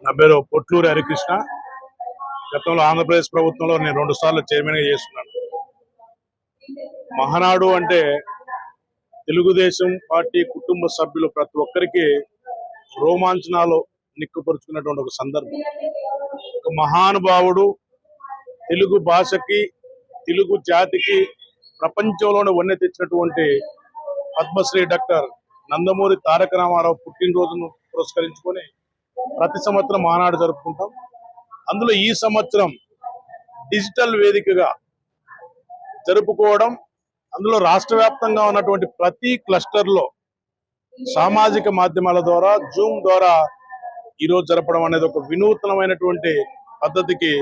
నా పేరు పొట్లూరి హరికృష్ణ. గతంలో ఆంధ్రప్రదేశ్ ప్రభుత్వంలో నేను 2 సార్లు చైర్మన్గా చేస్తున్నాను. మహానాడు అంటే తెలుగుదేశం పార్టీ కుటుంబ సభ్యులు ప్రతి ఒక్కరికి రోమాంచనాలు నిక్కుపరుచుకున్నటువంటి ఒక సందర్భం. ఒక మహానుభావుడు తెలుగు భాషకి, తెలుగు జాతికి ప్రపంచంలోనే వన్నె తెచ్చినటువంటి పద్మశ్రీ డాక్టర్ నందమూరి తారక రామారావు పుట్టినరోజును పురస్కరించుకొని ప్రతి సంవత్సరం మహానాడు జరుపుకుంటాం. అందులో ఈ సంవత్సరం డిజిటల్ వేదికగా జరుపుకోవడం, అందులో రాష్ట్ర వ్యాప్తంగా ఉన్నటువంటి ప్రతి క్లస్టర్లో సామాజిక మాధ్యమాల ద్వారా, జూమ్ ద్వారా ఈరోజు జరపడం అనేది ఒక వినూత్నమైనటువంటి పద్ధతికి,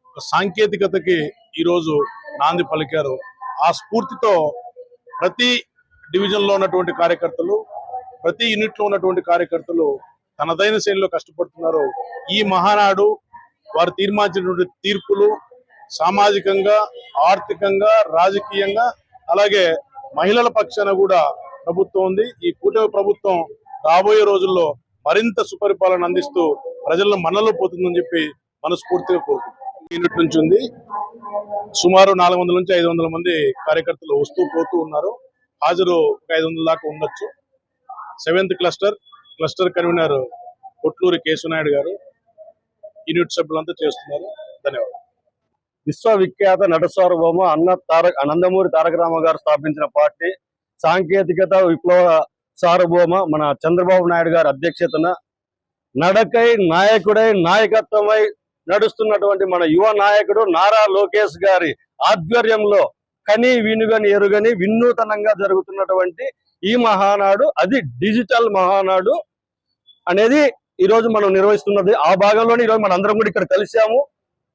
ఒక సాంకేతికతకి ఈరోజు నాంది పలికారు. ఆ స్ఫూర్తితో ప్రతి డివిజన్లో ఉన్నటువంటి కార్యకర్తలు, ప్రతి యూనిట్లో ఉన్నటువంటి కార్యకర్తలు తనదైన శైలిలో కష్టపడుతున్నారు. ఈ మహానాడు వారు తీర్మానించినటువంటి తీర్పులు సామాజికంగా, ఆర్థికంగా, రాజకీయంగా, అలాగే మహిళల పక్షాన కూడా ప్రభుత్వం ఉంది. ఈ కూటమి ప్రభుత్వం రాబోయే రోజుల్లో మరింత సుపరిపాలన అందిస్తూ ప్రజలను మన్నలో పోతుందని చెప్పి మనస్ఫూర్తిగా కోరుకుంటున్నాం. యూనిట్ నుంచి ఉంది. సుమారు 400 నుంచి 500 మంది కార్యకర్తలు వస్తూ పోతూ ఉన్నారు. హాజరు 500 దాకా ఉండొచ్చు. 7th cluster convener Potluri Keshava Naidu గారు, యూనిట్ సభ్యులంతా చేస్తున్నారు. ధన్యవాదాలు. విశ్వవిఖ్యాత నట సార్వభౌమ నందమూరి తారక రామారావు గారు స్థాపించిన పార్టీ, సాంకేతికత విప్లవ సార్వభౌమ మన చంద్రబాబు నాయుడు గారి అధ్యక్షతన నడకై నాయకుడై నాయకత్వమై నడుస్తున్నటువంటి మన యువ నాయకుడు నారా లోకేష్ గారి ఆధ్వర్యంలో కని వినుగని ఎరుగని వినూతనంగా జరుగుతున్నటువంటి ఈ మహానాడు, అది డిజిటల్ మహానాడు అనేది ఈరోజు మనం నిర్వహిస్తున్నది. ఆ భాగంలోనే ఈరోజు మన అందరం కూడా ఇక్కడ కలిసాము.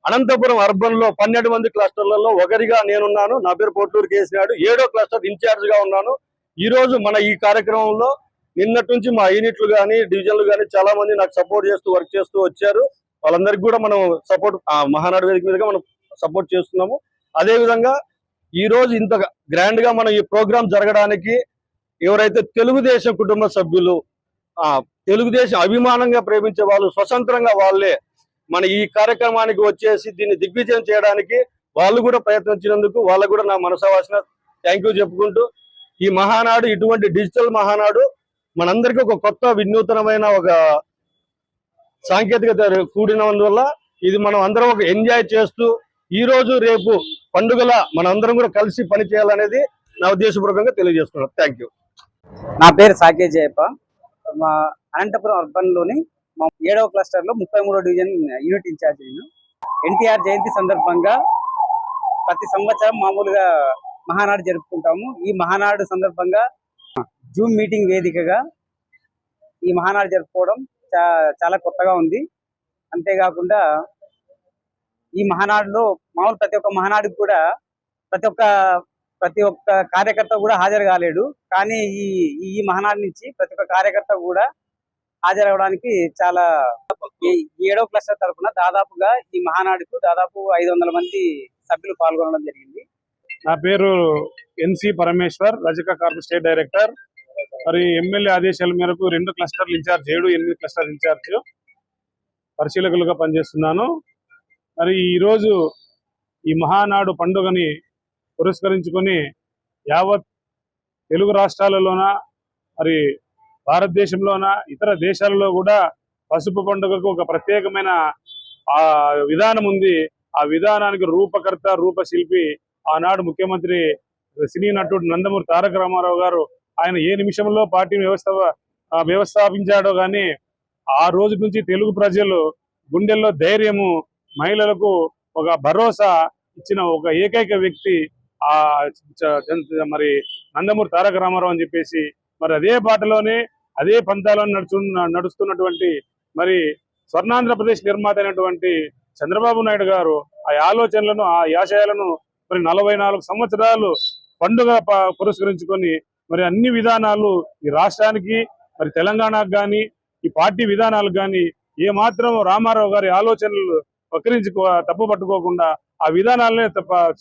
అనంతపురం అర్బన్ లో 12 మంది క్లస్టర్లలో ఒకరిగా నేనున్నాను. నా పేరు పొట్లూరు కేసినాడు. 7వ క్లస్టర్ ఇన్ఛార్జ్ గా ఉన్నాను. ఈ రోజు మన ఈ కార్యక్రమంలో నిన్నటి నుంచి మా యూనిట్లు కానీ, డివిజన్లు కానీ చాలా మంది నాకు సపోర్ట్ చేస్తూ వర్క్ చేస్తూ వచ్చారు. వాళ్ళందరికీ కూడా మనం సపోర్ట్ మహానాడు వేదిక మీదుగా మనం సపోర్ట్ చేస్తున్నాము. అదే విధంగా ఈ రోజు ఇంత గ్రాండ్ గా మనం ఈ ప్రోగ్రాం జరగడానికి ఎవరైతే తెలుగుదేశం కుటుంబ సభ్యులు, తెలుగుదేశం అభిమానంగా ప్రేమించే వాళ్ళు, స్వతంత్రంగా వాళ్ళే మన ఈ కార్యక్రమానికి వచ్చేసి దీన్ని దిగ్విజయం చేయడానికి వాళ్ళు కూడా ప్రయత్నించినందుకు వాళ్ళకు కూడా నా మనసావాసిన థ్యాంక్ యూ చెప్పుకుంటూ, ఈ మహానాడు ఇటువంటి డిజిటల్ మహానాడు మనందరికీ ఒక కొత్త వినూతనమైన ఒక సాంకేతికత కూడినందువల్ల ఇది మనం అందరం ఒక ఎంజాయ్ చేస్తూ ఈ రోజు రేపు పండుగల మనందరం కూడా కలిసి పని చేయాలనేది నా ఉద్దేశపూర్వకంగా తెలియజేస్తున్నాను. Thank you. నా పేరు సాకే జయప్ప. మా అనంతపురం అర్బన్ లోని 7వ క్లస్టర్ లో 33వ డివిజన్ యూనిట్ ఇన్ఛార్జ్. నేను ఎన్టీఆర్ జయంతి సందర్భంగా ప్రతి సంవత్సరం మామూలుగా మహానాడు జరుపుకుంటాము. ఈ మహానాడు సందర్భంగా జూమ్ మీటింగ్ వేదికగా ఈ మహానాడు జరుపుకోవడం చాలా కొత్తగా ఉంది. అంతేకాకుండా ఈ మహానాడులో మామూలు ప్రతి ఒక్క మహానాడుకి కూడా ప్రతి ఒక్క కార్యకర్త కూడా హాజరు కాలేడు. కానీ ఈ మహానాడు నుంచి ప్రతి ఒక్క కార్యకర్త కూడా హాజరవడానికి చాలా 7వ క్లస్టర్ తరఫున దాదాపుగా ఈ మహానాడుకు దాదాపు 500 మంది సభ్యులు పాల్గొనడం జరిగింది. నా పేరు ఎన్సి పరమేశ్వర్, రజక కార్పొరేషన్ స్టేట్ డైరెక్టర్. మరి ఎమ్మెల్యే ఆదేశాల మేరకు 2 క్లస్టర్లు ఇన్ఛార్జ్, 7, 8 క్లస్టర్ ఇన్ఛార్జ్ పరిశీలకులుగా పనిచేస్తున్నాను. మరి ఈరోజు ఈ మహానాడు పండుగని పురస్కరించుకొని యావత్ తెలుగు రాష్ట్రాలలోన, మరి భారతదేశంలోన, ఇతర దేశాలలో కూడా పసుపు పండుగకు ఒక ప్రత్యేకమైన విధానం ఉంది. ఆ విధానానికి రూపకర్త, రూపశిల్పి ఆనాడు ముఖ్యమంత్రి సినీ నటుడు నందమూరి తారక రామారావు గారు. ఆయన ఏ నిమిషంలో పార్టీని వ్యవస్థాపించాడో కానీ ఆ రోజు నుంచి తెలుగు ప్రజలు గుండెల్లో ధైర్యము, మహిళలకు ఒక భరోసా ఇచ్చిన ఒక ఏకైక వ్యక్తి మరి నందమూరి తారక రామారావు అని చెప్పేసి, మరి అదే బాటలోనే అదే పంతాలను నడుస్తున్నటువంటి మరి స్వర్ణాంధ్రప్రదేశ్ నిర్మాత అయినటువంటి చంద్రబాబు నాయుడు గారు ఆ ఆలోచనలను, ఆ ఆశయాలను మరి 44 సంవత్సరాలు పండుగ పురస్కరించుకొని మరి అన్ని విధానాలు ఈ రాష్ట్రానికి, మరి తెలంగాణకు కానీ, ఈ పార్టీ విధానాలకు కానీ ఏమాత్రం రామారావు గారి ఆలోచనలు తప్పు పట్టుకోకుండా ఆ విధానాలనే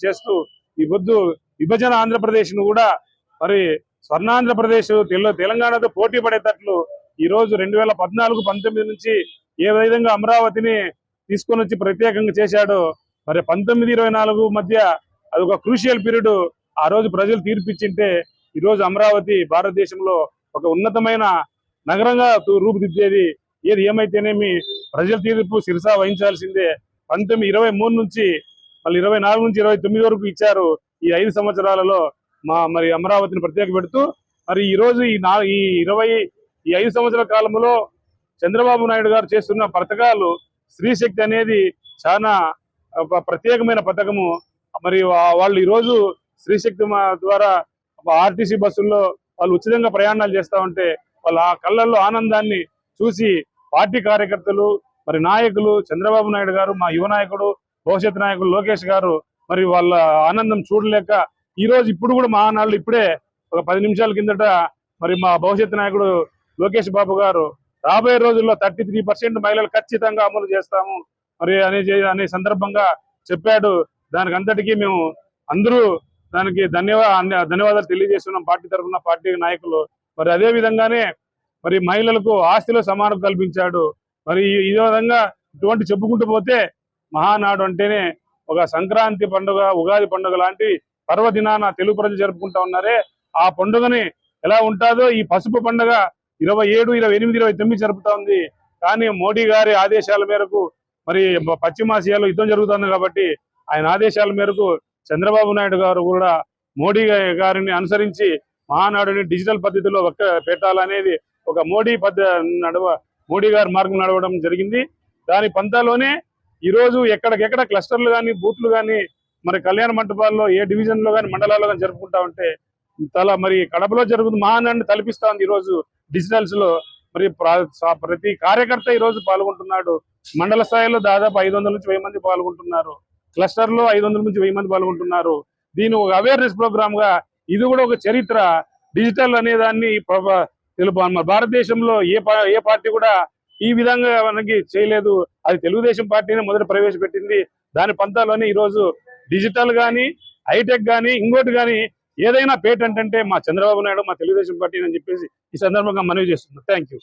చేస్తూ ఈ పొద్దు విభజన ఆంధ్రప్రదేశ్ ను కూడా మరి స్వర్ణాంధ్రప్రదేశ్ తెలంగాణతో పోటీ పడేటట్లు ఈ రోజు 2014-19 నుంచి ఏ విధంగా అమరావతిని తీసుకొని వచ్చి ప్రత్యేకంగా చేశాడో, మరి 1924 మధ్య అది ఒక క్రూషియల్ పీరియడ్. ఆ రోజు ప్రజలు తీర్పిచ్చింటే ఈ రోజు అమరావతి భారతదేశంలో ఒక ఉన్నతమైన నగరంగా రూపుదిద్దేది. ఏది ఏమైతేనేమి ప్రజల తీర్పు శిరసా వహించాల్సిందే. 1923 నుంచి మళ్ళీ 24 నుంచి 29 వరకు ఇచ్చారు. ఈ 5 సంవత్సరాలలో మరి అమరావతిని ప్రత్యేక పెడుతూ మరి ఈ రోజు ఈ 5 సంవత్సరాల కాలంలో చంద్రబాబు నాయుడు గారు చేస్తున్న పథకాలు, స్త్రీశక్తి అనేది చాలా ఒక ప్రత్యేకమైన పథకము. మరి వాళ్ళు ఈ రోజు స్త్రీశక్తి ద్వారా ఆర్టీసీ బస్సుల్లో వాళ్ళు ఉచితంగా ప్రయాణాలు చేస్తా ఉంటే వాళ్ళ ఆ కళ్ళల్లో ఆనందాన్ని చూసి పార్టీ కార్యకర్తలు, మరి నాయకులు, చంద్రబాబు నాయుడు గారు, మా యువ నాయకుడు, భవిష్యత్ నాయకుడు లోకేష్ గారు మరి వాళ్ళ ఆనందం చూడలేక ఈ రోజు ఇప్పుడు కూడా మహానాళ్ళు ఇప్పుడే ఒక 10 నిమిషాల కిందట మరి మా భవిష్యత్ నాయకుడు లోకేష్ బాబు గారు రాబోయే రోజుల్లో 33% మహిళలు ఖచ్చితంగా అమలు చేస్తాము మరి అనే సందర్భంగా చెప్పాడు. దానికి అంతటికీ మేము అందరూ దానికి ధన్యవాదాలు తెలియజేస్తున్నాం పార్టీ తరఫున, పార్టీ నాయకులు. మరి అదే విధంగానే మరి మహిళలకు ఆస్తిలో సమానత కల్పించాడు. మరి ఈ విధంగా ఇటువంటి చెప్పుకుంటూ పోతే మహానాడు అంటేనే ఒక సంక్రాంతి పండుగ, ఉగాది పండుగ లాంటి పర్వదినాన తెలుగు ప్రజలు జరుపుకుంటా ఉన్నారే, ఆ పండుగని ఎలా ఉంటుందో ఈ పసుపు పండుగ 27, 28, 29 జరుపుతా ఉంది. కానీ మోడీ గారి ఆదేశాల మేరకు మరి పశ్చిమాసియాలో యుద్ధం జరుగుతుంది కాబట్టి ఆయన ఆదేశాల మేరకు చంద్రబాబు నాయుడు గారు కూడా మోడీ గారిని అనుసరించి మహానాడుని డిజిటల్ పద్ధతిలో పెట్టాలనేది ఒక మోడీ గారి మార్గం నడవడం జరిగింది. దాని పంతాలోనే ఈ రోజు ఎక్కడికెక్కడ క్లస్టర్లు కానీ, బూత్లు కానీ, మరి కళ్యాణ మంటపాల్లో ఏ డివిజన్ లో కానీ, మండలాల్లో కానీ జరుపుకుంటా ఉంటే మరి కడపలో జరుగుతుంది మహానాడిని తలపిస్తా ఉంది. ఈ రోజు డిజిటల్స్ లో మరి ప్రతి కార్యకర్త ఈ రోజు పాల్గొంటున్నాడు. మండల స్థాయిలో దాదాపు 500 నుంచి 1000 మంది పాల్గొంటున్నారు. క్లస్టర్ లో 500 నుంచి 1000 మంది పాల్గొంటున్నారు. దీని ఒక అవేర్నెస్ ప్రోగ్రామ్ గా ఇది కూడా ఒక చరిత్ర. డిజిటల్ అనే దాన్ని భారతదేశంలో ఏ పార్టీ కూడా ఈ విధంగా మనకి చేయలేదు. అది తెలుగుదేశం పార్టీనే మొదట ప్రవేశపెట్టింది. దాని పంతాలోనే ఈ రోజు డిజిటల్ గానీ, హైటెక్ గానీ, ఇంకోటి గానీ ఏదైనా పేటెంట్ అంటే మా చంద్రబాబు నాయుడు, మా తెలుగుదేశం పార్టీ అని చెప్పేసి ఈ సందర్భంగా మనవి చేస్తున్నాం. Thank you.